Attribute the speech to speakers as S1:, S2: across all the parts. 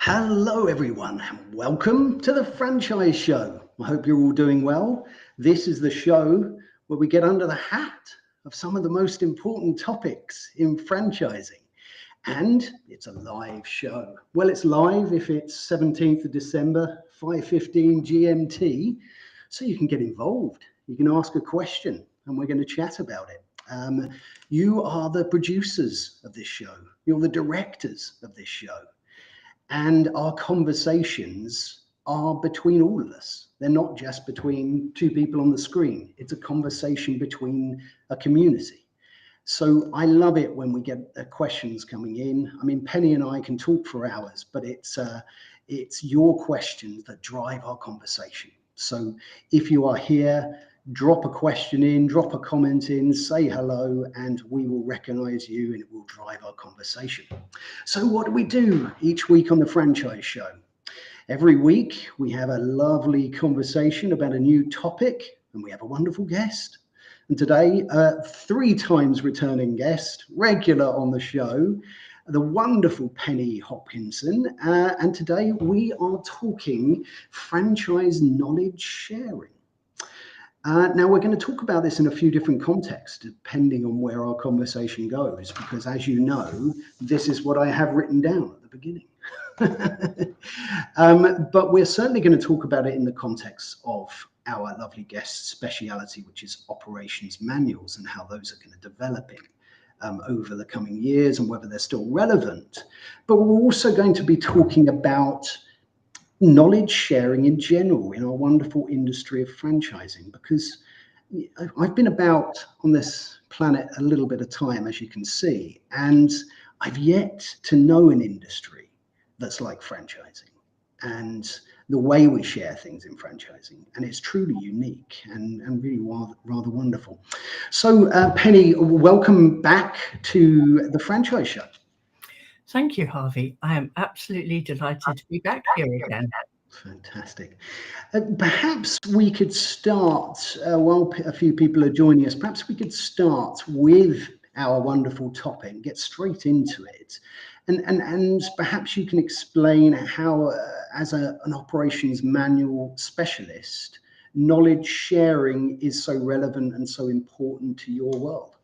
S1: Hello, everyone, and welcome to the Franchise Show. I hope you're all doing well. This is the show where we get under the hat of some of the most important topics in franchising. And it's a live show. Well, it's live if it's 17th of December, 5:15 GMT, so you can get involved. You can ask a question, and we're going to chat about it. You are the producers of this show. You're the directors of this show. And our conversations are between all of us. They're not just between two people on the screen. It's a conversation between a community. So I love it when we get questions coming in. I mean, Penny and I can talk for hours, but it's your questions that drive our conversation. So if you are here, drop a question in, drop a comment in, say hello, and we will recognize you and it will drive our conversation. So what do we do each week on the Franchise Show? Every week we have a lovely conversation about a new topic and we have a wonderful guest. And today, 3 times returning guest, regular on the show, the wonderful Penny Hopkinson. And today we are talking franchise knowledge sharing. Now, we're going to talk about this in a few different contexts, depending on where our conversation goes, because as you know, this is what I have written down at the beginning. But we're certainly going to talk about it in the context of our lovely guest's speciality, which is operations manuals and how those are going to develop over the coming years and whether they're still relevant. But we're also going to be talking about knowledge sharing in general in our wonderful industry of franchising, because I've been about on this planet a little bit of time, as you can see, and I've yet to know an industry that's like franchising and the way we share things in franchising. And it's truly unique and really rather wonderful. So Penny, welcome back to the Franchise Show.
S2: Thank you, Harvey. I am absolutely delighted to be back here again.
S1: Fantastic. Perhaps we could start, while a few people are joining us, perhaps we could start with our wonderful topic, get straight into it. And perhaps you can explain how, as an operations manual specialist, knowledge sharing is so relevant and so important to your world.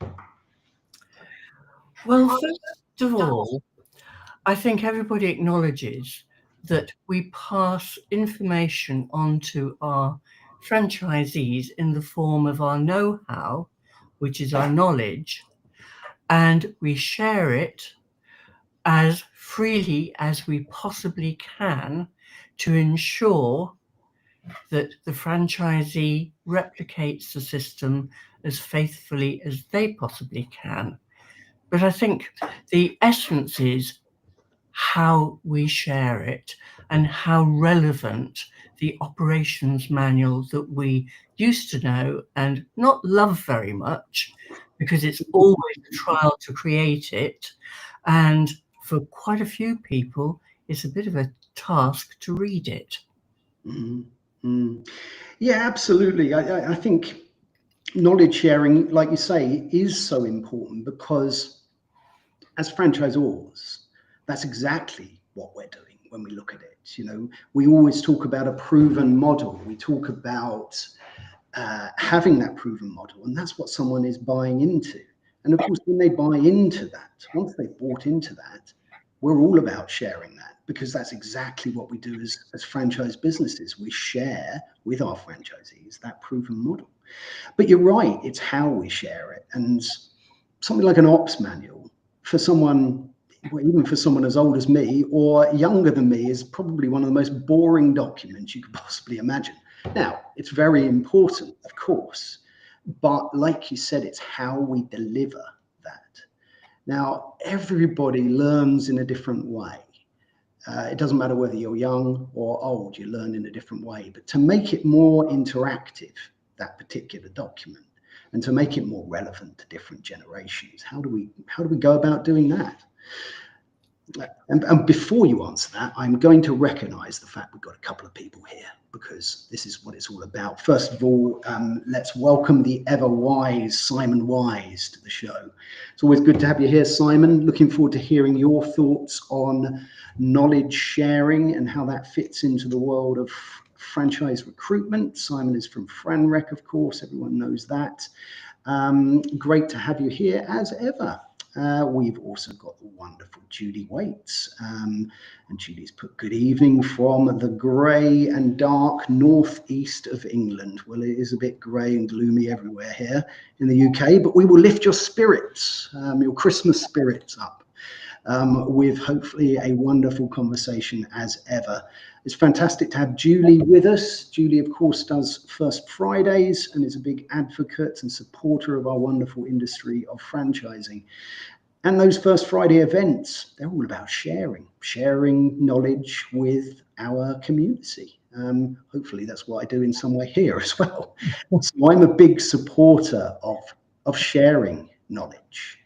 S2: Well, first of all, I think everybody acknowledges that we pass information on to our franchisees in the form of our know-how, which is our knowledge, and we share it as freely as we possibly can to ensure that the franchisee replicates the system as faithfully as they possibly can. But I think the essence is how we share it and how relevant the operations manual that we used to know and not love very much, because it's always a trial to create it. And for quite a few people, it's a bit of a task to read it.
S1: Mm-hmm. Yeah, absolutely. I think knowledge sharing, like you say, is so important because as franchisors, that's exactly what we're doing when we look at it. You know, we always talk about a proven model. We talk about having that proven model, and that's what someone is buying into. And of course, when they buy into that, once they've bought into that, we're all about sharing that, because that's exactly what we do as franchise businesses. We share with our franchisees that proven model. But you're right, it's how we share it. And something like an ops manual for someone, well, even for someone as old as me or younger than me, is probably one of the most boring documents you could possibly imagine. Now, it's very important, of course, but like you said, it's how we deliver that. Now, everybody learns in a different way. It doesn't matter whether you're young or old, you learn in a different way. But to make it more interactive, that particular document, and to make it more relevant to different generations, how do we go about doing that? And before you answer that, I'm going to recognise the fact we've got a couple of people here, because this is what it's all about. First of all, let's welcome the ever wise Simon Wise to the show. It's always good to have you here, Simon. Looking forward to hearing your thoughts on knowledge sharing and how that fits into the world of franchise recruitment. Simon is from FranRec, of course, everyone knows that. Great to have you here as ever. We've also got the wonderful Judy Waits, and Judy's put good evening from the grey and dark northeast of England. Well, it is a bit grey and gloomy everywhere here in the UK, but we will lift your spirits, your Christmas spirits up, with hopefully a wonderful conversation as ever. It's fantastic to have Julie with us. Julie, of course, does First Fridays and is a big advocate and supporter of our wonderful industry of franchising. And those First Friday events, they're all about sharing knowledge with our community. Hopefully that's what I do in some way here as well. So I'm a big supporter of sharing knowledge.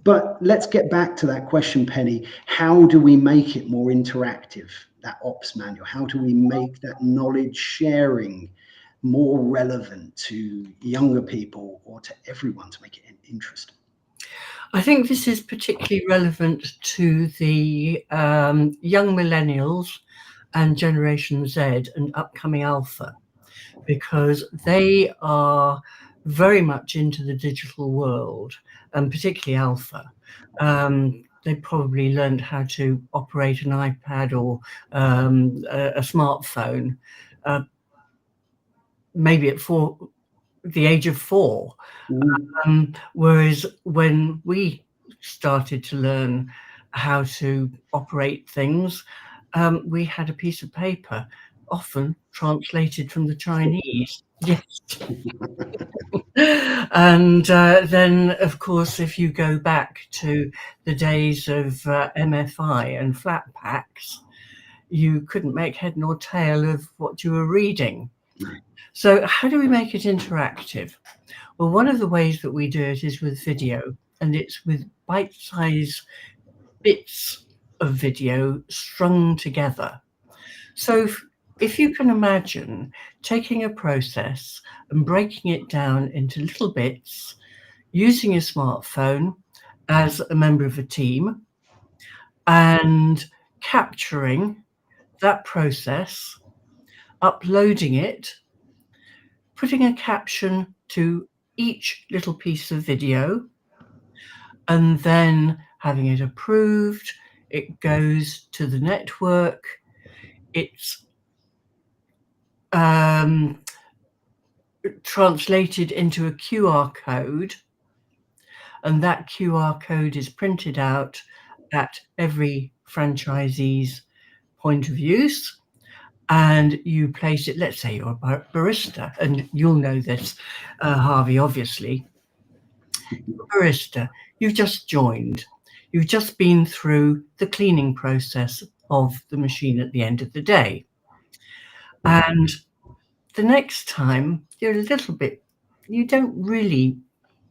S1: But let's get back to that question, Penny. How do we make it more interactive, that ops manual? How do we make that knowledge sharing more relevant to younger people or to everyone to make it interesting?
S2: I think this is particularly relevant to the young millennials and Generation Z and upcoming Alpha, because they are very much into the digital world, and particularly Alpha. They probably learned how to operate an iPad or a smartphone, maybe at the age of 4. Whereas when we started to learn how to operate things, we had a piece of paper, often translated from the Chinese. Yes. And then, of course, if you go back to the days of MFI and flat packs, you couldn't make head nor tail of what you were reading. So how do we make it interactive? Well, one of the ways that we do it is with video, and it's with bite-sized bits of video strung together. So if you can imagine taking a process and breaking it down into little bits, using your smartphone as a member of a team and capturing that process, uploading it, putting a caption to each little piece of video, and then having it approved, it goes to the network, it's translated into a QR code, and that QR code is printed out at every franchisee's point of use, and you place it. Let's say you're a barista, and you'll know this, Harvey, obviously. You're a barista, you've just joined, you've just been through the cleaning process of the machine at the end of the day, and the next time you're a little bit, you don't really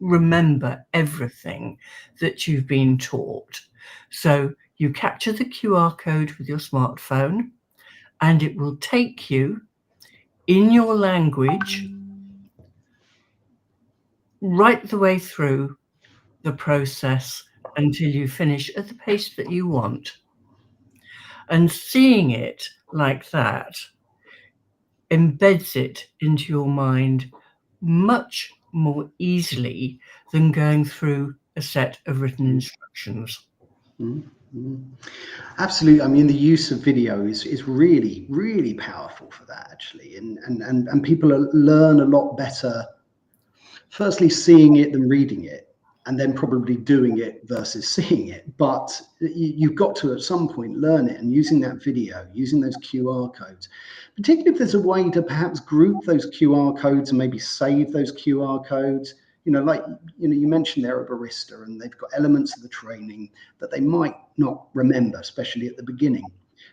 S2: remember everything that you've been taught. So you capture the QR code with your smartphone, and it will take you in your language right the way through the process until you finish at the pace that you want. And seeing it like that embeds it into your mind much more easily than going through a set of written instructions.
S1: Absolutely. I mean, the use of video is really, really powerful for that, actually. And people learn a lot better, firstly, seeing it than reading it, and then probably doing it versus seeing it. But you've got to, at some point, learn it, and using that video, using those QR codes, particularly if there's a way to perhaps group those QR codes and maybe save those QR codes. Like, you mentioned they're a barista and they've got elements of the training that they might not remember, especially at the beginning.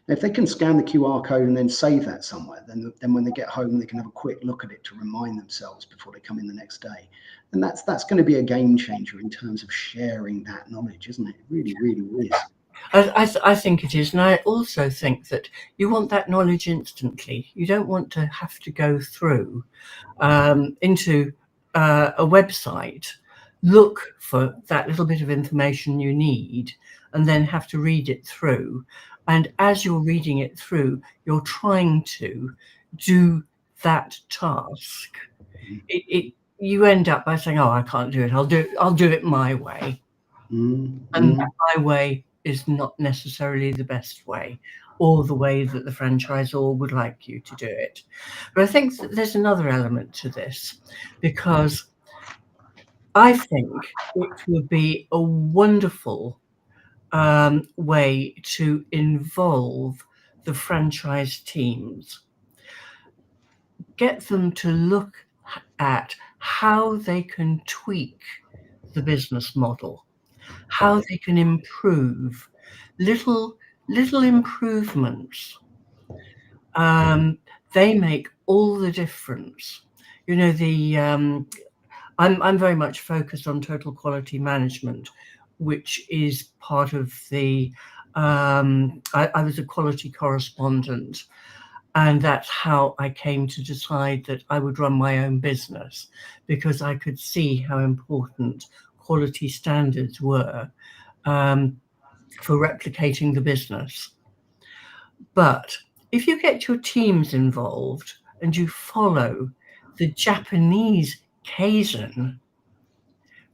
S1: If they can scan the QR code and then save that somewhere, then when they get home, they can have a quick look at it to remind themselves before they come in the next day. And that's going to be a game changer in terms of sharing that knowledge, isn't it? It really, really is.
S2: I think it is. And I also think that you want that knowledge instantly. You don't want to have to go through into a website, look for that little bit of information you need, and then have to read it through. And as you're reading it through, you're trying to do that task. You end up by saying, "Oh, I can't do it. I'll do it my way." And that my way is not necessarily the best way, or the way that the franchisor would like you to do it. But I think that there's another element to this, because I think it would be a wonderful way to involve the franchise teams. Get them to look at how they can tweak the business model, how they can improve little improvements. They make all the difference. You know, I'm very much focused on total quality management, which is part of the I was a quality correspondent, and that's how I came to decide that I would run my own business, because I could see how important quality standards were for replicating the business. But if you get your teams involved and you follow the Japanese Kaizen,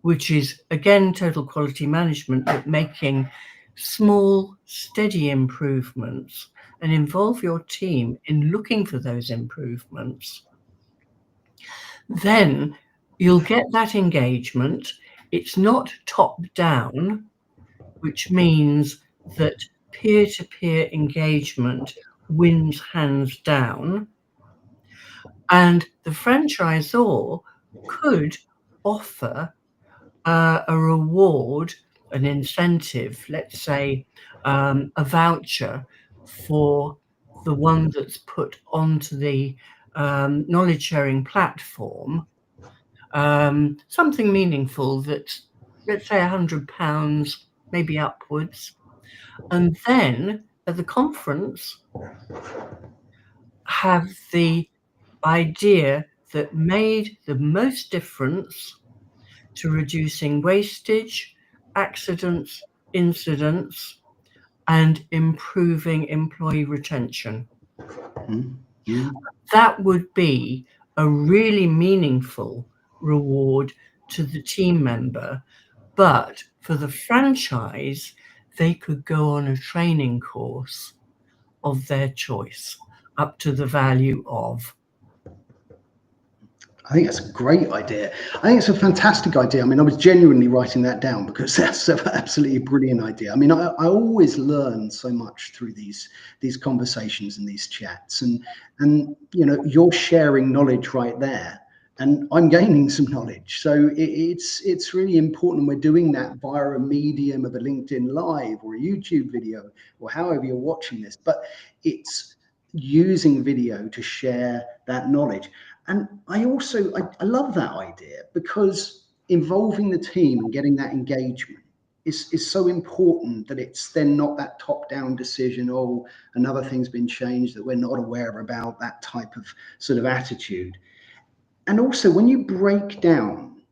S2: which is again total quality management, but making small, steady improvements, and involve your team in looking for those improvements, then you'll get that engagement. It's not top down, which means that peer-to-peer engagement wins hands down, and the franchisor could offer a reward, an incentive, let's say a voucher for the one that's put onto the knowledge sharing platform, something meaningful, that, let's say, £100, maybe upwards. And then at the conference, have the idea that made the most difference to reducing wastage, accidents, incidents, and improving employee retention. That would be a really meaningful reward to the team member. But for the franchise, they could go on a training course of their choice up to the value of.
S1: I think that's a great idea. I think it's a fantastic idea. I mean, I was genuinely writing that down because that's an absolutely brilliant idea. I mean, I always learn so much through these conversations and these chats, and you know, you're sharing knowledge right there, and I'm gaining some knowledge. So it's really important. We're doing that via a medium of a LinkedIn Live or a YouTube video or however you're watching this, but it's using video to share that knowledge. And I love that idea, because involving the team and getting that engagement is so important, that it's then not that top-down decision, oh, another thing's been changed that we're not aware about, that type of sort of attitude. And also, when you break down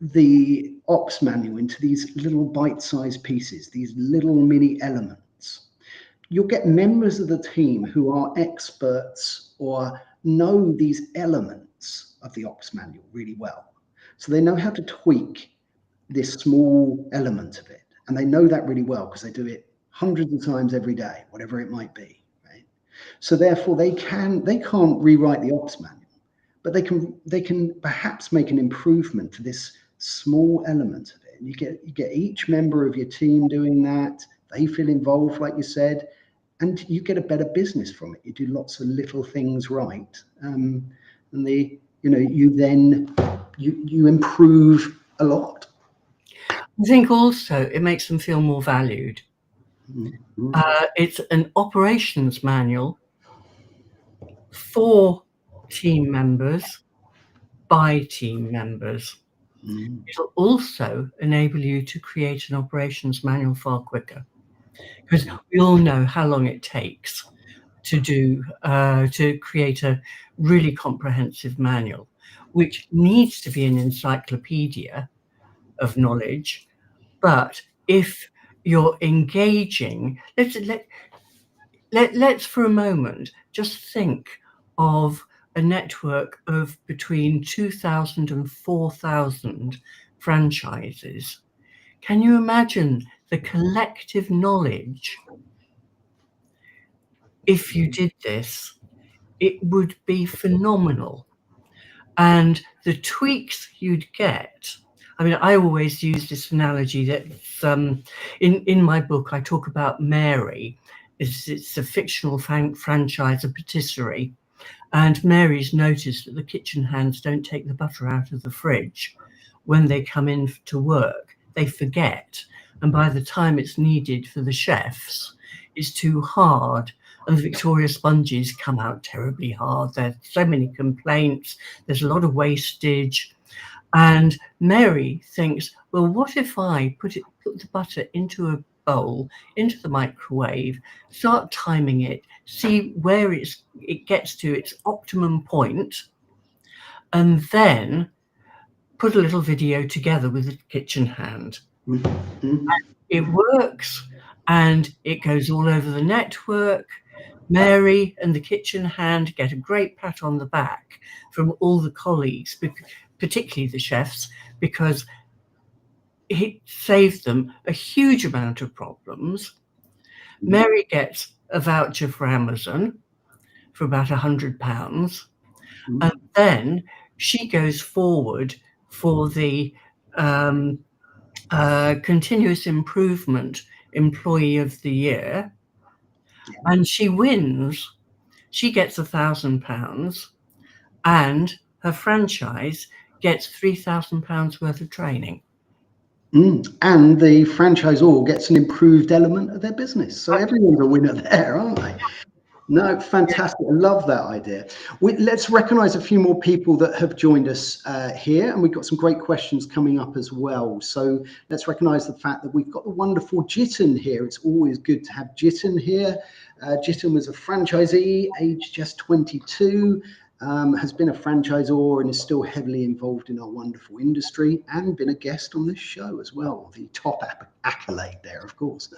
S1: the ops manual into these little bite-sized pieces, these little mini elements, you'll get members of the team who are experts or know these elements of the ops manual really well. So they know how to tweak this small element of it. And they know that really well because they do it hundreds of times every day, whatever it might be, right? So therefore they can't rewrite the ops manual, but they can perhaps make an improvement to this small element of it. And you get each member of your team doing that. They feel involved, like you said, and you get a better business from it. You do lots of little things right, and you improve a lot.
S2: I think also it makes them feel more valued. It's an operations manual for team members by team members. It'll also enable you to create an operations manual far quicker, because we all know how long it takes to create a really comprehensive manual, which needs to be an encyclopedia of knowledge. But if you're engaging, let's for a moment just think of a network of between 2,000 and 4,000 franchises. Can you imagine the collective knowledge? If you did this, it would be phenomenal. And the tweaks you'd get, I mean, I always use this analogy that in my book, I talk about Mary. It's a fictional franchise, a patisserie. And Mary's noticed that the kitchen hands don't take the butter out of the fridge when they come in to work. They forget. And by the time it's needed for the chefs, it's too hard. And the Victoria sponges come out terribly hard. There's so many complaints. There's a lot of wastage. And Mary thinks, well, what if I put the butter into a bowl, into the microwave, start timing it, see where it gets to its optimum point, and then put a little video together with the kitchen hand. And it works, and it goes all over the network. Mary and the kitchen hand get a great pat on the back from all the colleagues, particularly the chefs, because it saved them a huge amount of problems. Mary gets a voucher for Amazon for about £100, and then she goes forward for the continuous improvement employee of the year, and she wins. She gets £1,000, and her franchise gets £3,000 worth of training.
S1: And the franchisor gets an improved element of their business. So everyone's a winner there, aren't they? No, fantastic. I love that idea. Let's recognize a few more people that have joined us here, and we've got some great questions coming up as well. So let's recognize the fact that we've got the wonderful Jitten here. It's always good to have Jitten here. Jitten was a franchisee, aged just 22, has been a franchisor and is still heavily involved in our wonderful industry, and been a guest on this show as well. The top accolade there, of course.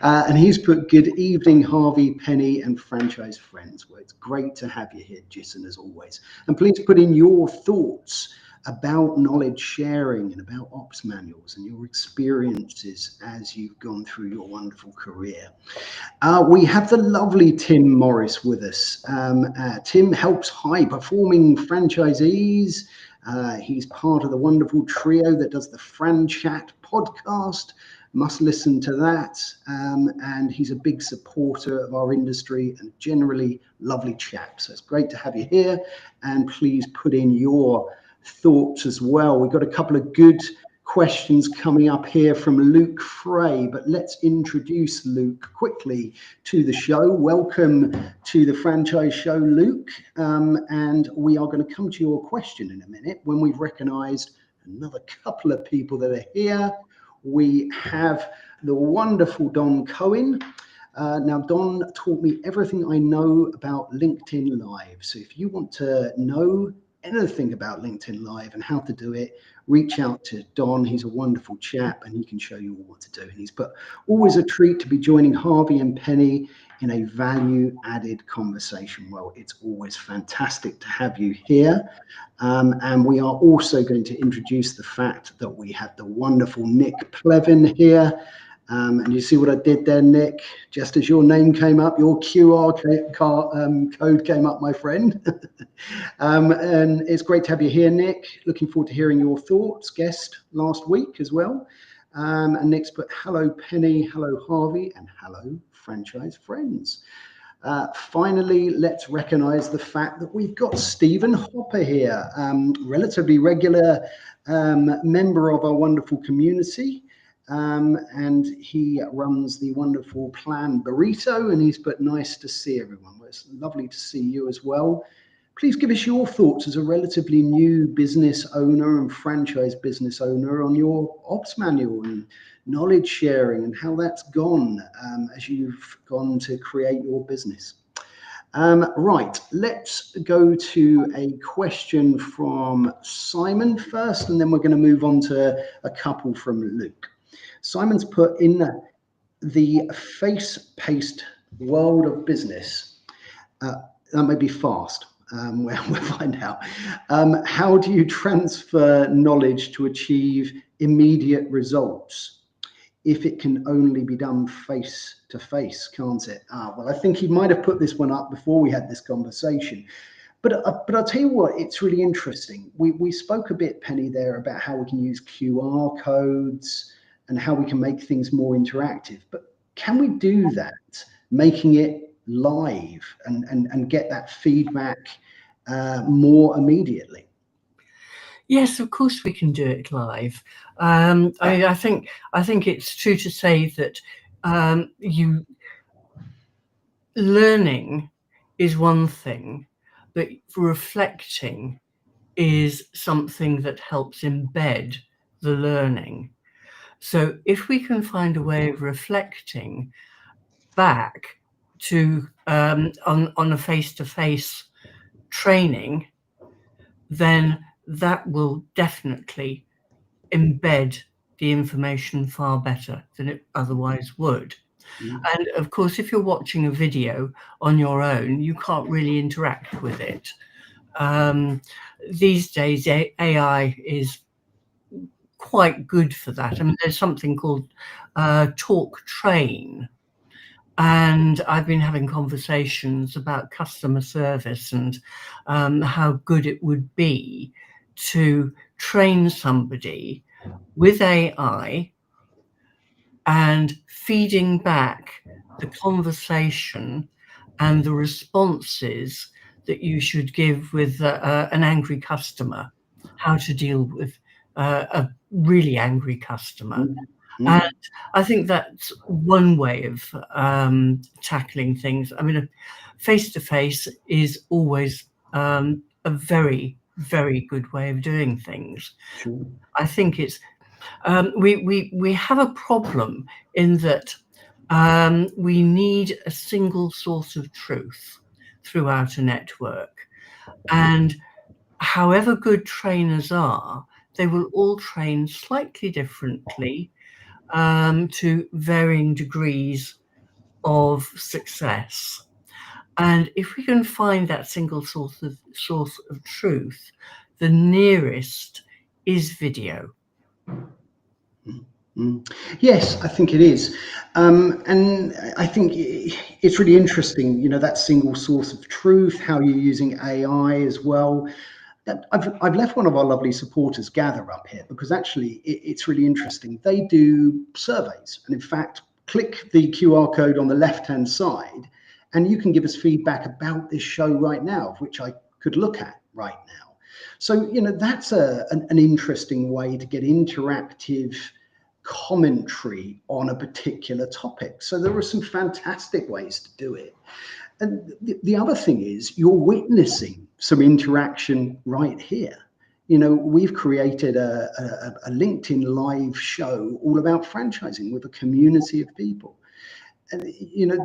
S1: And he's put, good evening, Harvey, Penny, and franchise friends. Well, it's great to have you here, Jason, as always. And please put in your thoughts about knowledge sharing and about ops manuals and your experiences as you've gone through your wonderful career. We have the lovely Tim Morris with us. Tim helps high-performing franchisees. He's part of the wonderful trio that does the FranChat podcast. Must listen to that. And he's a big supporter of our industry and generally lovely chap. So it's great to have you here. And please put in your thoughts as well. We've got a couple of good questions coming up here from Luke Frey, but let's introduce Luke quickly to the show. Welcome to the Franchise Show, Luke. And we are going to come to your question in a minute when we've recognized another couple of people that are here. We have the wonderful Don Cohen. Now, Don taught me everything I know about LinkedIn Live. So if you want to know anything about LinkedIn Live and how to do it, reach out to Don. He's a wonderful chap and he can show you what to do. And he's but always a treat to be joining Harvey and Penny in a value added conversation. Well, it's always fantastic to have you here. And we are also going to introduce the fact that we have the wonderful Nick Plevin here. And you see what I did there, Nick? Just as your name came up, your QR code came up, my friend. And it's great to have you here, Nick. Looking forward to hearing your thoughts. Guest last week as well. And Nick's put, hello, Penny, hello, Harvey, and hello, franchise friends. Finally, let's recognize the fact that we've got Stephen Hopper here, relatively regular member of our wonderful community. and he runs the wonderful Plan Burrito, and he's put, nice to see everyone. Well, it's lovely to see you as well. Please give us your thoughts as a relatively new business owner and franchise business owner on your ops manual and knowledge sharing and how that's gone as you've gone to create your business. Right, let's go to a question from Simon first, and then we're going to move on to a couple from Luke. Simon's put, in the face-paced world of business, that may be fast. We'll find out. How do you transfer knowledge to achieve immediate results if it can only be done face to face, can't it? Well, I think he might have put this one up before we had this conversation. But I'll tell you what, it's really interesting. We spoke a bit, Penny, there about how we can use QR codes and how we can make things more interactive. But can we do that, making it live and get that feedback more immediately?
S2: Yes, of course we can do it live. I think it's true to say that learning is one thing, but reflecting is something that helps embed the learning. So if we can find a way of reflecting back to on a face-to-face training, then that will definitely embed the information far better than it otherwise would. And of course, if you're watching a video on your own, you can't really interact with it. These days, AI is quite good for that. I mean, there's something called Talk Train. And I've been having conversations about customer service and how good it would be to train somebody with AI and feeding back the conversation and the responses that you should give with an angry customer, how to deal with a really angry customer. And I think that's one way of tackling things. I mean, face-to-face is always a very, very good way of doing things.
S1: Sure.
S2: I think it's we have a problem in that we need a single source of truth throughout a network, and however good trainers are, they will all train slightly differently to varying degrees of success. And if we can find that single source of truth, the nearest is video.
S1: Yes, I think it is. And I think it's really interesting, that single source of truth, how you're using AI as well. I've left one of our lovely supporters gather up here because actually it's really interesting. They do surveys, and in fact, click the QR code on the left-hand side and you can give us feedback about this show right now, which I could look at right now. So, that's an interesting way to get interactive commentary on a particular topic. So there are some fantastic ways to do it. And the other thing is you're witnessing some interaction right here. We've created a LinkedIn live show all about franchising with a community of people. And,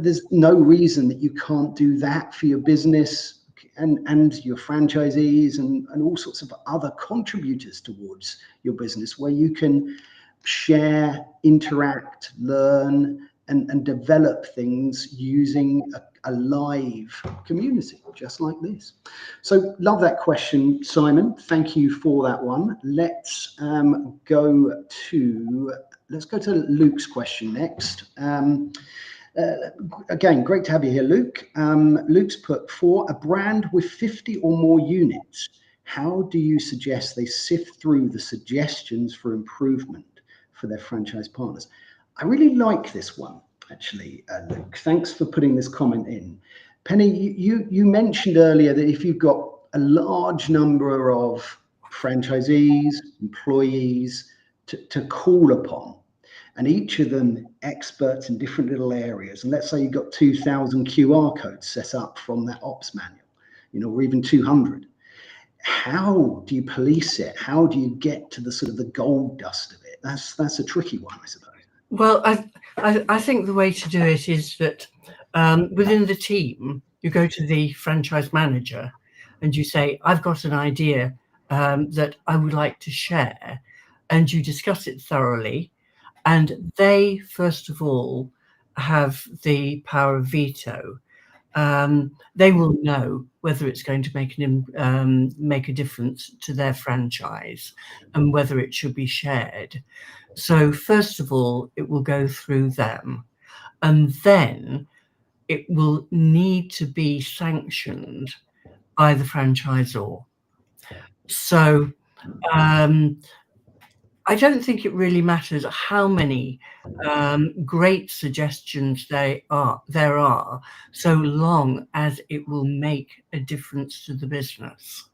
S1: there's no reason that you can't do that for your business and your franchisees and all sorts of other contributors towards your business, where you can share, interact, learn, and develop things using a live community just like this. So love that question, Simon. Thank you for that one. Let's go to Luke's question next. Again, great to have you here, Luke. Luke's put, for a brand with 50 or more units, how do you suggest they sift through the suggestions for improvement for their franchise partners? I really like this one, actually, Luke. Thanks for putting this comment in. Penny, you mentioned earlier that if you've got a large number of franchisees, employees to call upon, and each of them experts in different little areas. And let's say you've got 2,000 QR codes set up from that ops manual, or even 200. How do you police it? How do you get to the sort of the gold dust of it? That's a tricky one, I suppose.
S2: Well, I think the way to do it is that within the team, you go to the franchise manager and you say, I've got an idea that I would like to share, and you discuss it thoroughly. And they, first of all, have the power of veto. They will know whether it's going to make a difference to their franchise and whether it should be shared. So first of all, it will go through them, and then it will need to be sanctioned by the franchisor. So I don't think it really matters how many great suggestions there are, so long as it will make a difference to the business.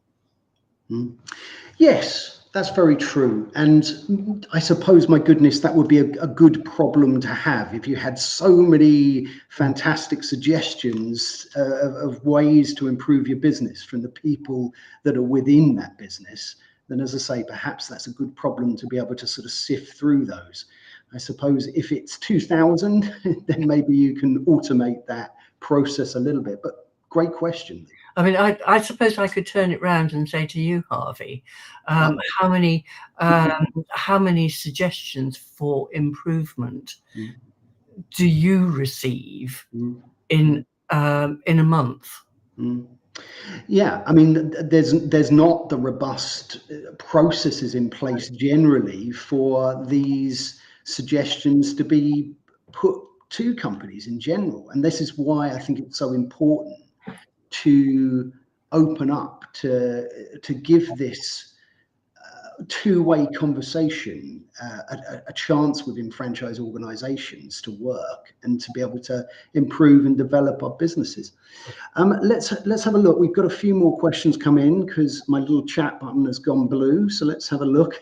S1: Yes, that's very true. And I suppose, my goodness, that would be a good problem to have if you had so many fantastic suggestions of ways to improve your business from the people that are within that business. Then, as I say, perhaps that's a good problem to be able to sort of sift through those. I suppose if it's 2,000, then maybe you can automate that process a little bit. But great question.
S2: I mean, I suppose I could turn it round and say to you, Harvey, how many suggestions for improvement do you receive in a month?
S1: Yeah, I mean, there's not the robust processes in place generally for these suggestions to be put to companies in general, and this is why I think it's so important to open up to give this two-way conversation a chance within franchise organizations to work and to be able to improve and develop our businesses. Let's have a look. We've got a few more questions come in because my little chat button has gone blue. So let's have a look.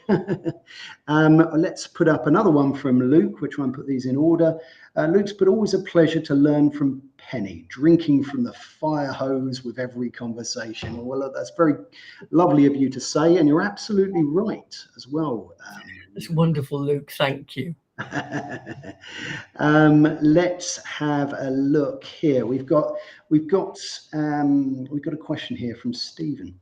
S1: Let's put up another one from Luke. We'll try and put these in order. Luke's put, always a pleasure to learn from Penny, drinking from the fire hose with every conversation. Well, that's very lovely of you to say, and you're absolutely right as well.
S2: It's wonderful, Luke. Thank you.
S1: Let's have a look here. We've got a question here from Stephen.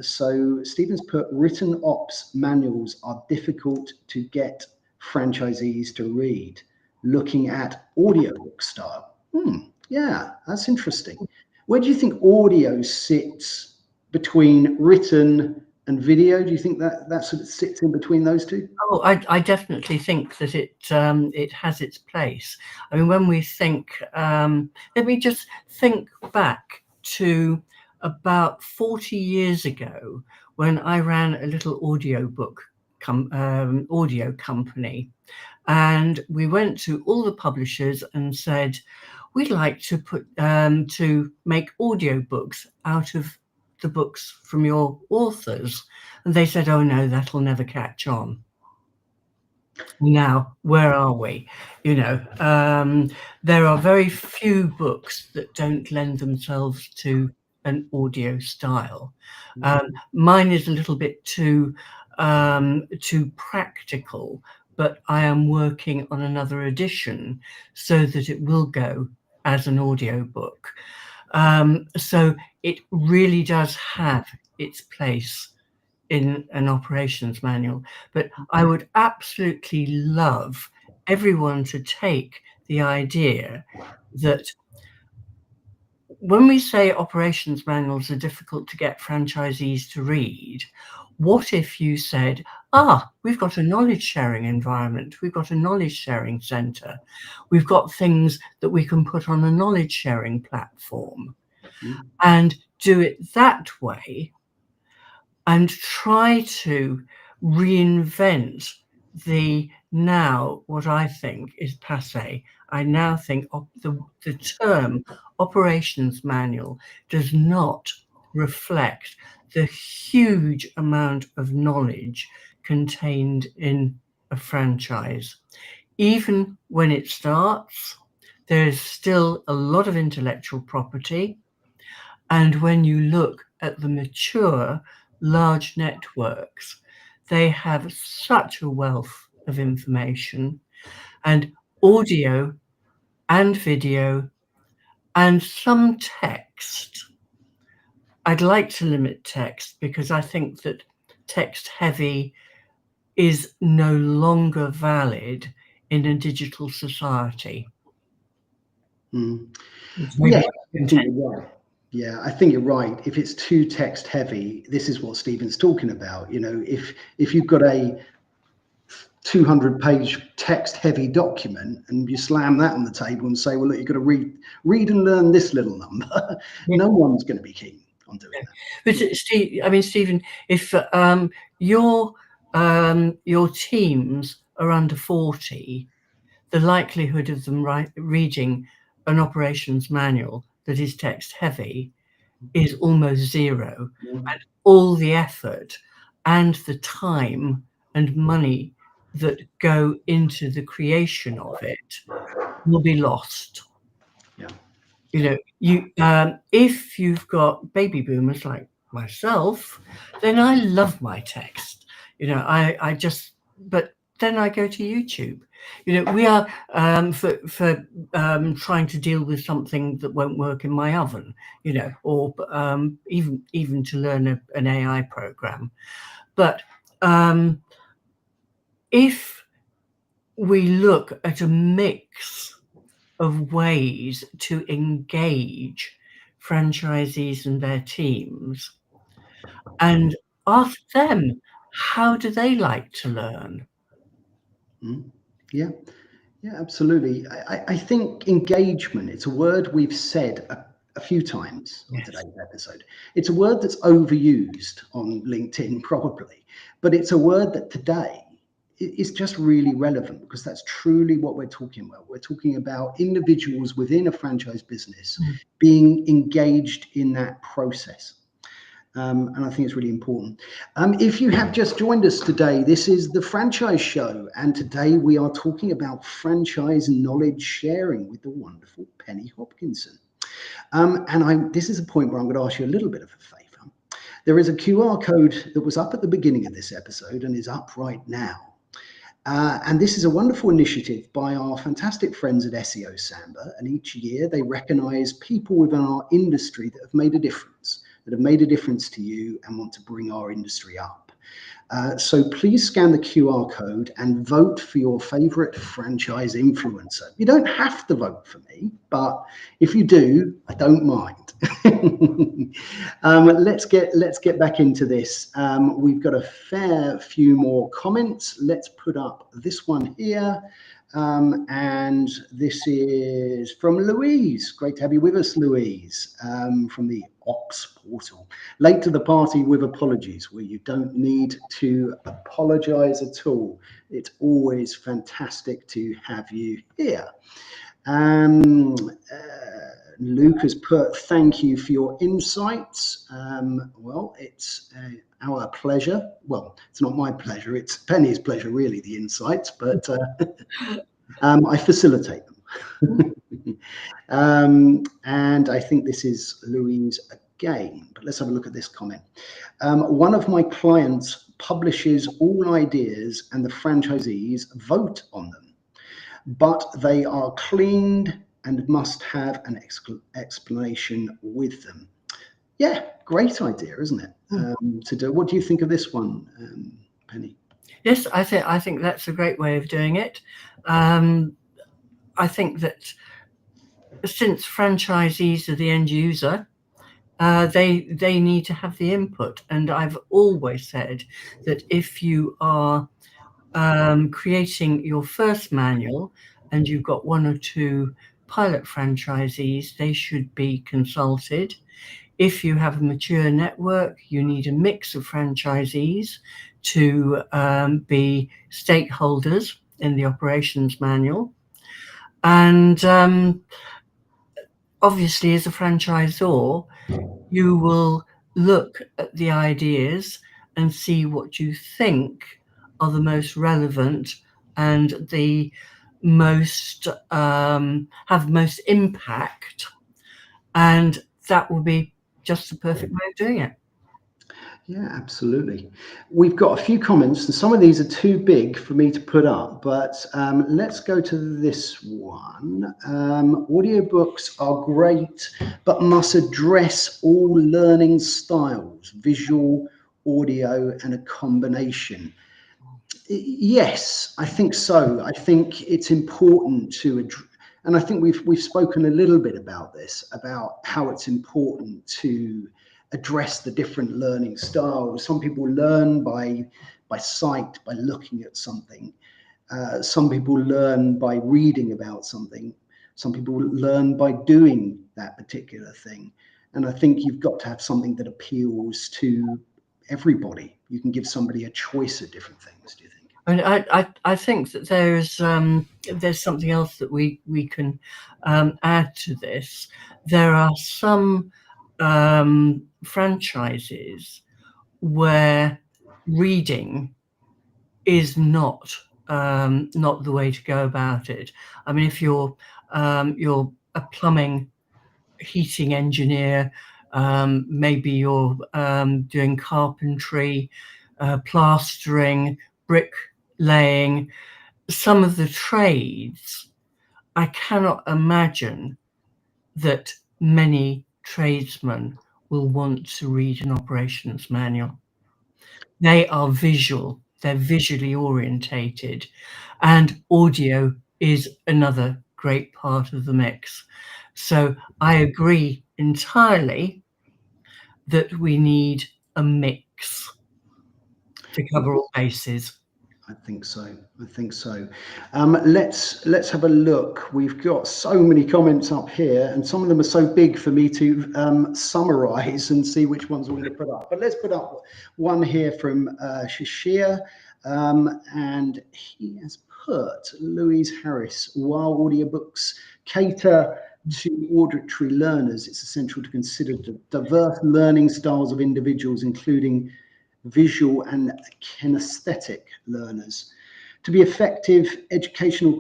S1: So Stephen's put, written ops manuals are difficult to get franchisees to read, looking at audiobook style. Yeah, that's interesting. Where do you think audio sits between written and video? Do you think that sort of sits in between those two?
S2: Oh, I definitely think that it has its place. I mean, when we think, let me just think back to about 40 years ago when I ran a little audio company, and we went to all the publishers and said, we'd like to make audio books out of the books from your authors. And they said, oh no, that'll never catch on. Now, where are we? There are very few books that don't lend themselves to an audio style. Mine is a little bit too practical, but I am working on another edition so that it will go as an audio book. So it really does have its place in an operations manual, but I would absolutely love everyone to take the idea that when we say operations manuals are difficult to get franchisees to read, what if you said, we've got a knowledge sharing environment, we've got a knowledge sharing center, we've got things that we can put on a knowledge sharing platform, and do it that way, and try to reinvent what I think is passé. I now think the term operations manual does not reflect the huge amount of knowledge contained in a franchise. Even when it starts, there's still a lot of intellectual property. And when you look at the mature large networks, they have such a wealth of information, and audio and video and some text. I'd like to limit text because I think that text heavy is no longer valid in a digital society.
S1: Yeah, I think you're right. Yeah, I think you're right. If it's too text heavy, this is what Stephen's talking about. You know, if you've got a 200-page text heavy document and you slam that on the table and say, well, look, you've got to read and learn this little number, no one's going to be keen on doing that.
S2: But Stephen, if your teams are under 40, the likelihood of them reading an operations manual that is text heavy is almost zero. And all the effort and the time and money that go into the creation of it will be lost.
S1: Yeah.
S2: You know, if you've got baby boomers like myself, then I love my text. You know, but then I go to YouTube. You know, we are for trying to deal with something that won't work in my oven. You know, or even to learn an AI program. But if we look at a mix of ways to engage franchisees and their teams and ask them, how do they like to learn?
S1: Yeah, absolutely. I think engagement, it's a word we've said a few times on today's episode. It's a word that's overused on LinkedIn probably, but it's a word that today is just really relevant because that's truly what we're talking about. We're talking about individuals within a franchise business being engaged in that process. And I think it's really important. If you have just joined us today, this is the Franchise Show. And today we are talking about franchise knowledge sharing with the wonderful Penny Hopkinson. This is a point where I'm going to ask you a little bit of a favor. There is a QR code that was up at the beginning of this episode and is up right now. And this is a wonderful initiative by our fantastic friends at SEO Samba. And each year they recognize people within our industry that have made a difference. To you and want to bring our industry up. So please scan the QR code and vote for your favorite franchise influencer. You don't have to vote for me, but if you do, I don't mind. Let's get back into this. We've got a fair few more comments. Let's put up this one here. And this is from Louise. Great to have you with us, Louise, from the Ops portal. Late to the party with apologies, where you don't need to apologize at all. It's always fantastic to have you here. Luke has put, thank you for your insights. Well, it's our pleasure. Well, it's not my pleasure. It's Penny's pleasure, really, the insights, but I facilitate them. And I think this is Louise again, but let's have a look at this comment. One of my clients publishes all ideas and the franchisees vote on them, but they are cleaned and must have an explanation with them. Yeah, great idea, isn't it? To do. What do you think of this one, Penny?
S2: Yes, I think that's a great way of doing it. I think that since franchisees are the end user, they need to have the input. And I've always said that if you are creating your first manual and you've got one or two pilot franchisees, they should be consulted. If you have a mature network, you need a mix of franchisees to be stakeholders in the operations manual. And obviously, as a franchisor, you will look at the ideas and see what you think are the most relevant and the most have most impact, and that will be just the perfect way of doing it.
S1: Yeah, absolutely. We've got a few comments, and some of these are too big for me to put up, but let's go to this one. Audiobooks are great, but must address all learning styles, visual, audio, and a combination. Yes, I think so. I think it's important to and I think we've spoken a little bit about this, about how it's important to address the different learning styles. Some people learn by sight, by looking at something. Some people learn by reading about something. Some people learn by doing that particular thing. And I think you've got to have something that appeals to everybody. You can give somebody a choice of different things, do you think?
S2: And I think that there's something else that we can add to this. There are some franchises where reading is not the way to go about it. I mean, if you're a plumbing heating engineer, maybe you're doing carpentry, plastering, brick laying, some of the trades, I cannot imagine that many tradesmen will want to read an operations manual. They are visual, they're visually orientated, and audio is another great part of the mix. So I agree entirely that we need a mix to cover all bases.
S1: I think so. I think so. Let's have a look. We've got so many comments up here, and some of them are so big for me to summarize and see which ones we're going to put up. But let's put up one here from Shashir, and he has put Louise Harris. While audiobooks cater to auditory learners, it's essential to consider the diverse learning styles of individuals, including visual and kinesthetic learners. To be effective, educational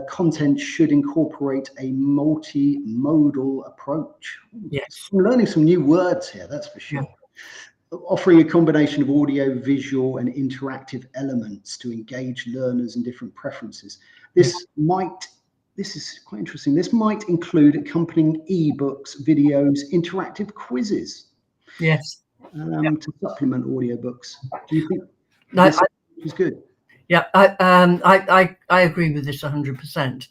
S1: content should incorporate a multimodal approach.
S2: Yes.
S1: I'm learning some new words here, that's for sure. Yeah. Offering a combination of audio, visual, and interactive elements to engage learners and different preferences. This is quite interesting. This might include accompanying ebooks, videos, interactive quizzes.
S2: Yes.
S1: To supplement audiobooks. Do you think
S2: No,
S1: this is good?
S2: Yeah, I agree with this 100%,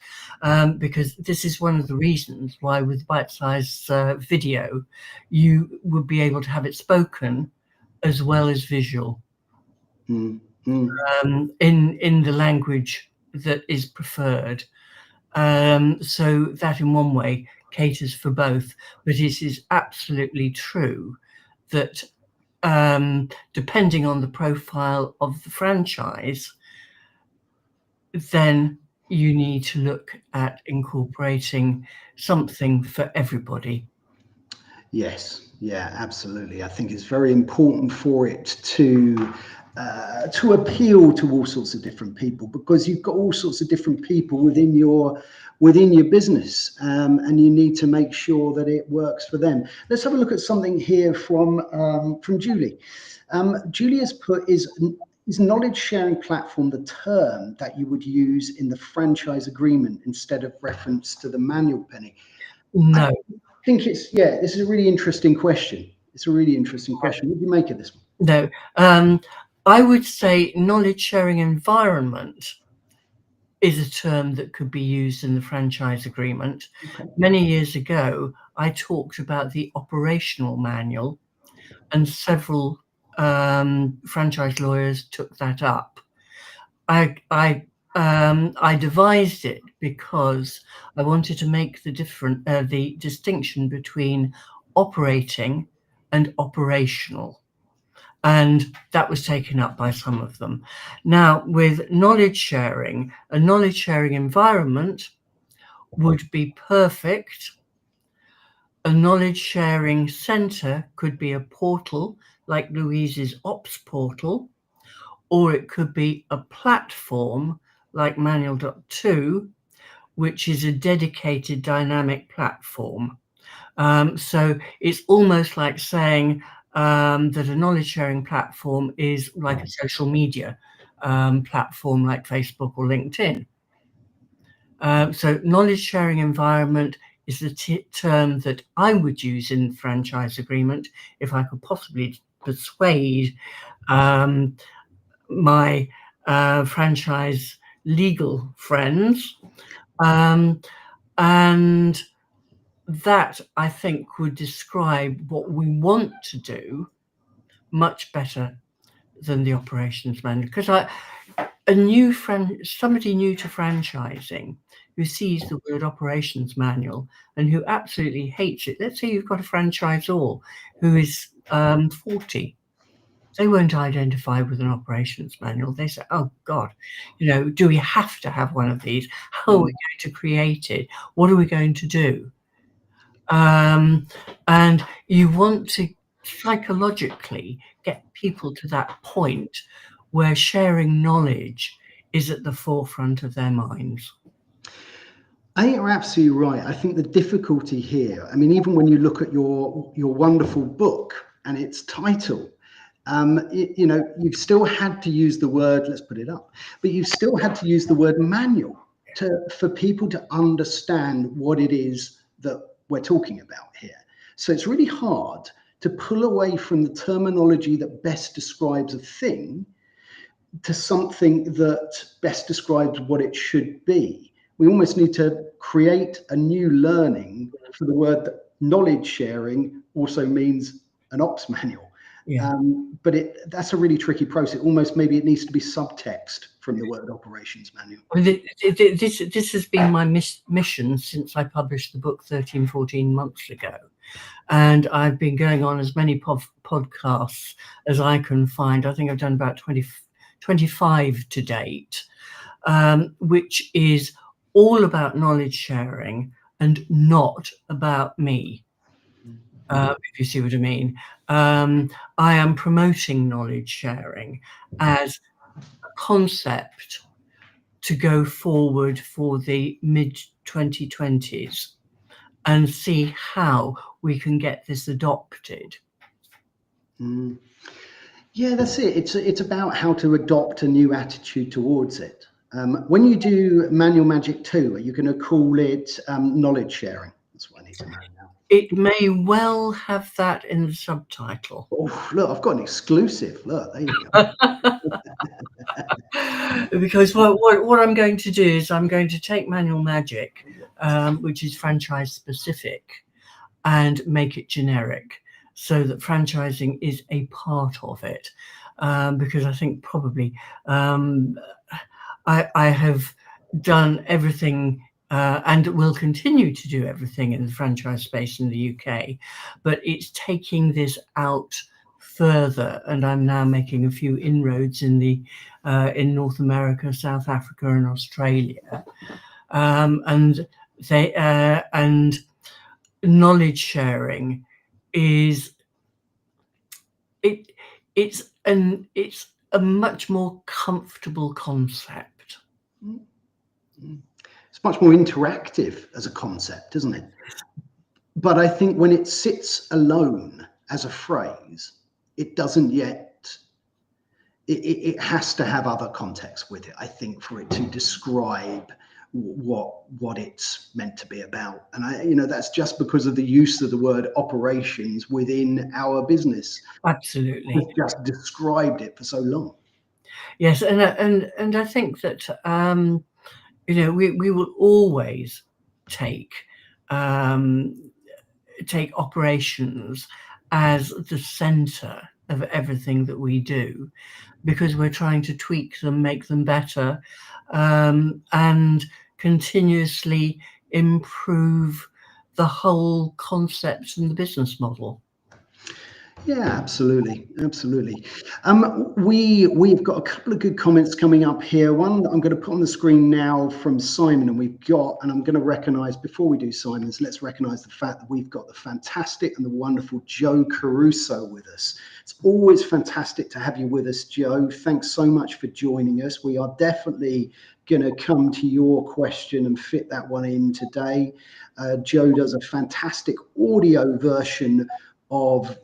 S2: because this is one of the reasons why with bite-sized video, you would be able to have it spoken as well as visual in the language that is preferred. So that in one way caters for both, but it is absolutely true that depending on the profile of the franchise, then you need to look at incorporating something for everybody.
S1: Yes, yeah, absolutely. I think it's very important for it to appeal to all sorts of different people, because you've got all sorts of different people within your business, and you need to make sure that it works for them. Let's have a look at something here from Julie. Julie has put, is knowledge sharing platform the term that you would use in the franchise agreement instead of reference to the manual, Penny?
S2: No.
S1: I think this is a really interesting question. It's a really interesting question. What do you make of this one?
S2: No. I would say knowledge sharing environment is a term that could be used in the franchise agreement. Okay. Many years ago, I talked about the operational manual, and several franchise lawyers took that up. I devised it because I wanted to make the distinction between operating and operational, and that was taken up by some of them. Now, with knowledge sharing, a knowledge sharing environment would be perfect. A knowledge sharing center could be a portal like Louise's Ops portal, or it could be a platform like Manual.2, which is a dedicated dynamic platform. So it's almost like saying that a knowledge sharing platform is like a social media platform like Facebook or LinkedIn. So knowledge sharing environment is the term that I would use in franchise agreement if I could possibly persuade my franchise legal friends. And that, I think, would describe what we want to do much better than the operations manual. Because somebody new to franchising who sees the word operations manual and who absolutely hates it. Let's say you've got a franchisor who is 40. They won't identify with an operations manual. They say, oh God, do we have to have one of these? How are we going to create it? What are we going to do? And you want to psychologically get people to that point where sharing knowledge is at the forefront of their minds.
S1: I think you're absolutely right. I think the difficulty here, I mean, even when you look at your wonderful book and its title, you've still had to use the word, let's put it up, but you've still had to use the word manual for people to understand what it is that we're talking about here. So it's really hard to pull away from the terminology that best describes a thing to something that best describes what it should be. We almost need to create a new learning for the word that knowledge sharing also means an ops manual.
S2: Yeah.
S1: But that's a really tricky process. Almost maybe it needs to be subtext from the word operations manual.
S2: This has been my mission since I published the book 13, 14 months ago. And I've been going on as many podcasts as I can find. I think I've done about 25 to date, which is all about knowledge sharing and not about me. If you see what I mean. I am promoting knowledge sharing as a concept to go forward for the mid-2020s and see how we can get this adopted.
S1: Yeah, that's it. It's about how to adopt a new attitude towards it. When you do Manual Magic 2, are you going to call it knowledge sharing? That's what I need to know now.
S2: It may well have that in the subtitle.
S1: Oh, look, I've got an exclusive. Look, there you go.
S2: Because what I'm going to do is I'm going to take Manual Magic, which is franchise specific, and make it generic so that franchising is a part of it. Because I think probably I have done everything and will continue to do everything in the franchise space in the UK, but it's taking this out further, and I'm now making a few inroads in North America, South Africa, and Australia, and knowledge sharing is it's a much more comfortable concept.
S1: It's much more interactive as a concept, isn't it? But I think when it sits alone as a phrase, it doesn't yet, it has to have other context with it, I think, for it to describe what it's meant to be about. And that's just because of the use of the word operations within our business.
S2: Absolutely.
S1: We've just described it for so long.
S2: Yes, and I think that we will always take operations as the center of everything that we do, because we're trying to tweak them, make them better, and continuously improve the whole concept and the business model.
S1: Yeah, absolutely, absolutely. We've got a couple of good comments coming up here. One that I'm going to put on the screen now from Simon, and I'm going to recognise before we do Simon's, let's recognise the fact that we've got the fantastic and the wonderful Joe Caruso with us. It's always fantastic to have you with us, Joe. Thanks so much for joining us. We are definitely going to come to your question and fit that one in today. Joe does a fantastic audio version of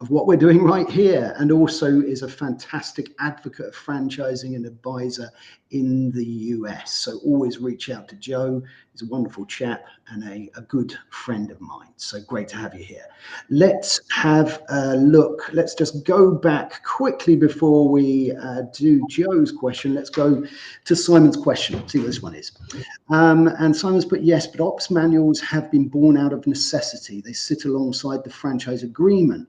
S1: what we're doing right here, and also is a fantastic advocate of franchising and advisor in the US. So always reach out to Joe. He's a wonderful chap and a good friend of mine. So great to have you here. Let's have a look. Let's just go back quickly before we do Joe's question. Let's go to Simon's question. See what this one is. And Simon's put, yes, but ops manuals have been born out of necessity. They sit alongside the franchise agreement.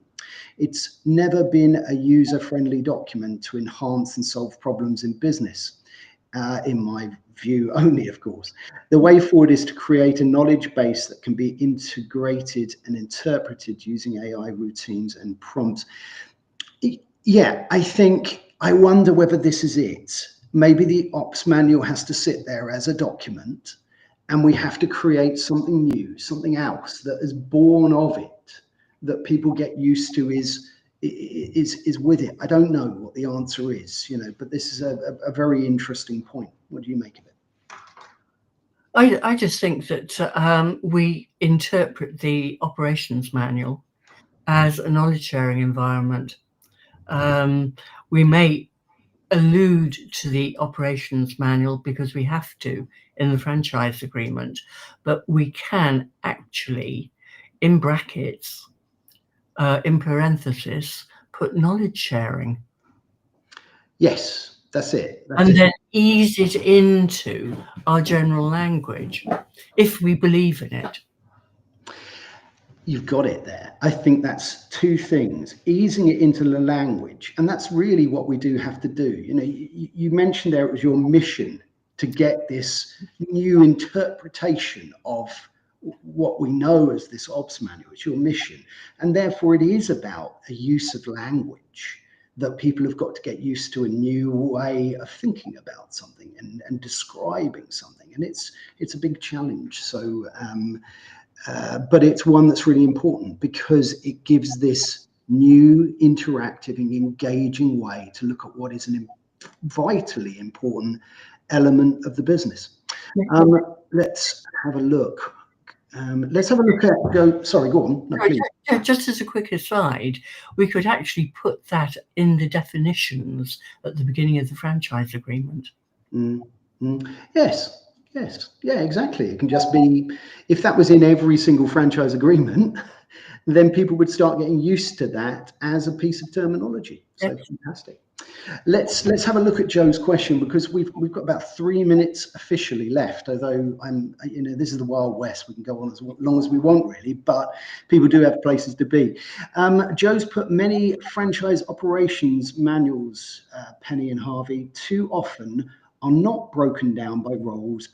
S1: It's never been a user-friendly document to enhance and solve problems in business, in my view only, of course. The way forward is to create a knowledge base that can be integrated and interpreted using AI routines and prompts. Yeah, I wonder whether this is it. Maybe the ops manual has to sit there as a document, and we have to create something new, something else that is born of it, that people get used to is with it. I don't know what the answer is, but this is a very interesting point. What do you make of it?
S2: I just think that we interpret the operations manual as a knowledge sharing environment. We may allude to the operations manual because we have to in the franchise agreement, but we can actually, in brackets, in parenthesis, put knowledge sharing.
S1: Yes, that's it.
S2: Then ease it into our general language if we believe in it.
S1: You've got it there. I think that's two things: easing it into the language, and that's really what we do have to do. You mentioned there it was your mission to get this new interpretation of what we know as this ops manual. It's your mission, and therefore it is about a use of language that people have got to get used to, a new way of thinking about something and describing something, and it's a big challenge. So but it's one that's really important because it gives this new interactive and engaging way to look at what is a vitally important element of the business. Let's have a look. Let's have a look at, sorry, go on. No, please.
S2: Just as a quick aside, we could actually put that in the definitions at the beginning of the franchise agreement.
S1: Yes. Yeah, exactly. It can just be, if that was in every single franchise agreement, then people would start getting used to that as a piece of terminology. So fantastic. Let's have a look at Joe's question, because we've got about 3 minutes officially left. Although this is the Wild West. We can go on as long as we want, really, but people do have places to be. Joe's put, many franchise operations manuals, Penny and Harvey, too often are not broken down by roles,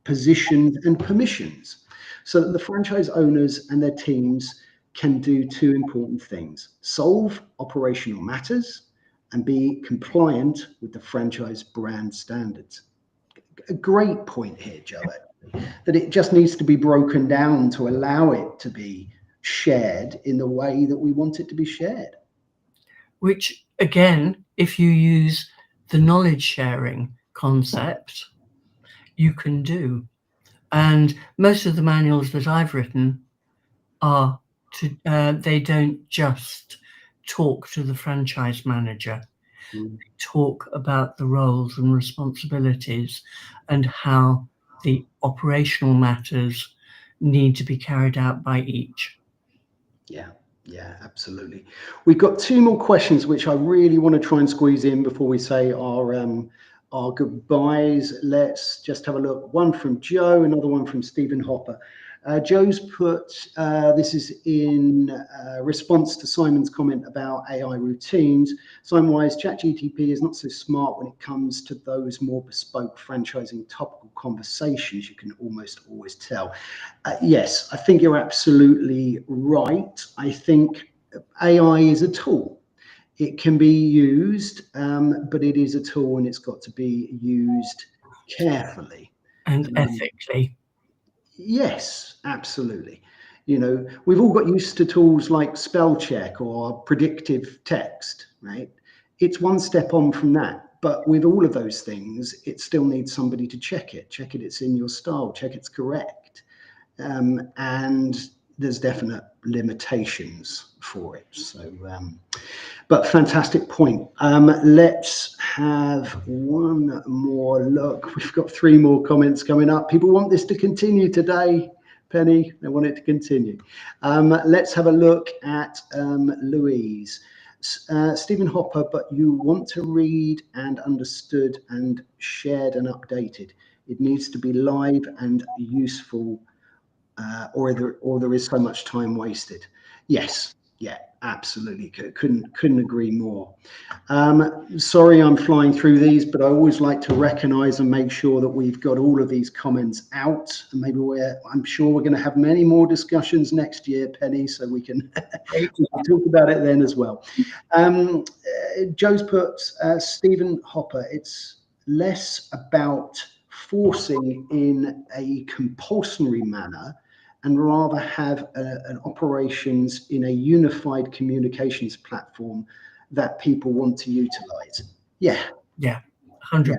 S1: positions, and permissions, so that the franchise owners and their teams can do two important things: solve operational matters and be compliant with the franchise brand standards. A great point here, Joe, that it just needs to be broken down to allow it to be shared in the way that we want it to be shared.
S2: Which, again, if you use the knowledge sharing concept, you can do. And most of the manuals that I've written are they don't just talk to the franchise manager. They talk about the roles and responsibilities and how the operational matters need to be carried out by each.
S1: Yeah, absolutely. We've got 2 more questions which I really want to try and squeeze in before we say our goodbyes. Let's just have a look. One from Joe, another one from Stephen Hopper. Joe's put, this is in response to Simon's comment about AI routines. Simon-wise, ChatGPT is not so smart when it comes to those more bespoke franchising topical conversations. You can almost always tell. Yes, I think you're absolutely right. I think AI is a tool. It can be used, but it is a tool, and it's got to be used carefully
S2: and ethically.
S1: Yes, absolutely. You know, we've all got used to tools like spell check or predictive text, right? It's one step on from that. But with all of those things, it still needs somebody to check it it's in your style, check it's correct. And there's definite limitations for it. So, but fantastic point. Let's have one more look. We've got 3 more comments coming up. People want this to continue today, Penny. They want it to continue. Let's have a look at Louise. Stephen Hopper, but you want to read and understood and shared and updated. It needs to be live and useful, or there is so much time wasted. Yes, yeah, absolutely. Couldn't agree more. Sorry, I'm flying through these, but I always like to recognise and make sure that we've got all of these comments out. And maybe I'm sure we're going to have many more discussions next year, Penny, so we can, we can talk about it then as well. Joe's put Stephen Hopper. It's less about forcing in a compulsory manner and rather have an operations in a unified communications platform that people want to utilize. Yeah.
S2: 100%.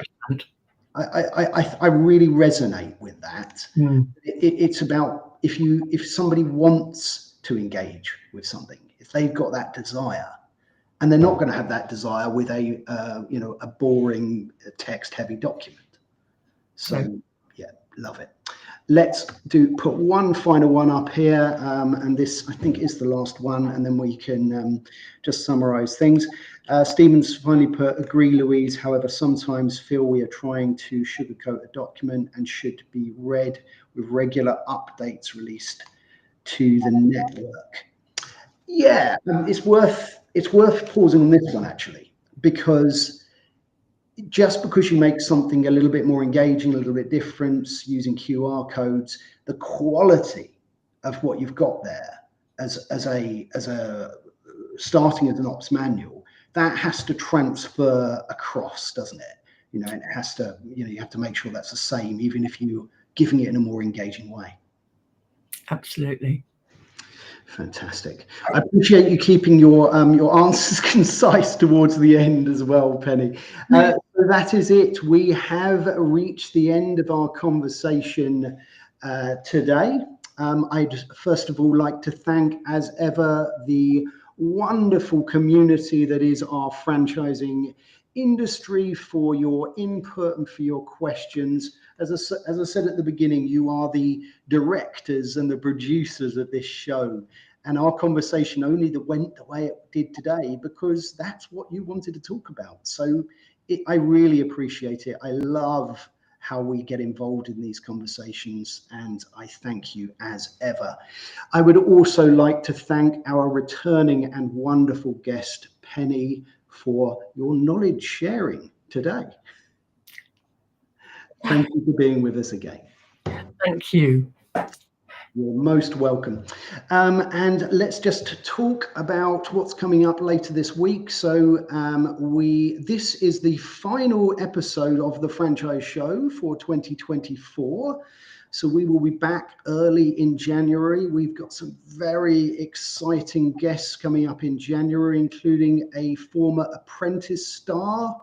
S1: I really resonate with that. It's about if somebody wants to engage with something, if they've got that desire, and they're not going to have that desire with a boring text heavy document. So yeah, love it. Let's put one final one up here, and this I think is the last one, and then we can just summarize things. Stephen's finally put, agree, Louise. However, sometimes feel we are trying to sugarcoat a document and should be read with regular updates released to the network. Yeah, it's worth pausing on this one actually, because just because you make something a little bit more engaging, a little bit different using QR codes, the quality of what you've got there as a starting as an ops manual, that has to transfer across, doesn't it? You know, it has to, you have to make sure that's the same, even if you're giving it in a more engaging way.
S2: Absolutely.
S1: Fantastic. I appreciate you keeping your answers concise towards the end as well, Penny. So that is it. We have reached the end of our conversation today. I'd first of all like to thank, as ever, the wonderful community that is our franchising industry for your input and for your questions. As I said at the beginning, you are the directors and the producers of this show, and our conversation only went the way it did today because that's what you wanted to talk about. So I really appreciate it. I love how we get involved in these conversations, and I thank you as ever. I would also like to thank our returning and wonderful guest, Penny, for your knowledge sharing today. Thank you for being with us again.
S2: Thank you.
S1: You're most welcome. And let's just talk about what's coming up later this week. So this is the final episode of the Franchise Show for 2024. So we will be back early in January. We've got some very exciting guests coming up in January, including a former apprentice star,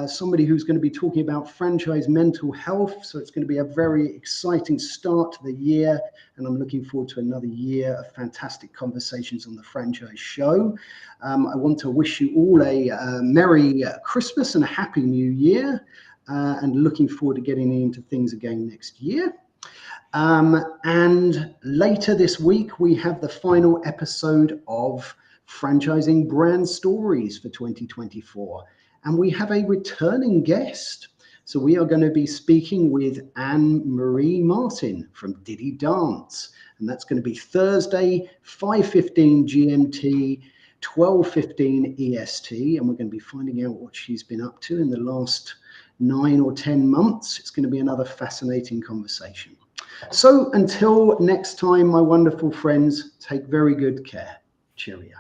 S1: somebody who's going to be talking about franchise mental health. So it's going to be a very exciting start to the year, and I'm looking forward to another year of fantastic conversations on the Franchise Show. I want to wish you all a Merry Christmas and a Happy New Year, and looking forward to getting into things again next year. And later this week, we have the final episode of Franchising Brand Stories for 2024. And we have a returning guest. So we are going to be speaking with Anne-Marie Martin from Diddy Dance. And that's going to be Thursday, 5:15 GMT, 12:15 EST. And we're going to be finding out what she's been up to in the last 9 or 10 months. It's going to be another fascinating conversation. So until next time, my wonderful friends, take very good care. Cheerio.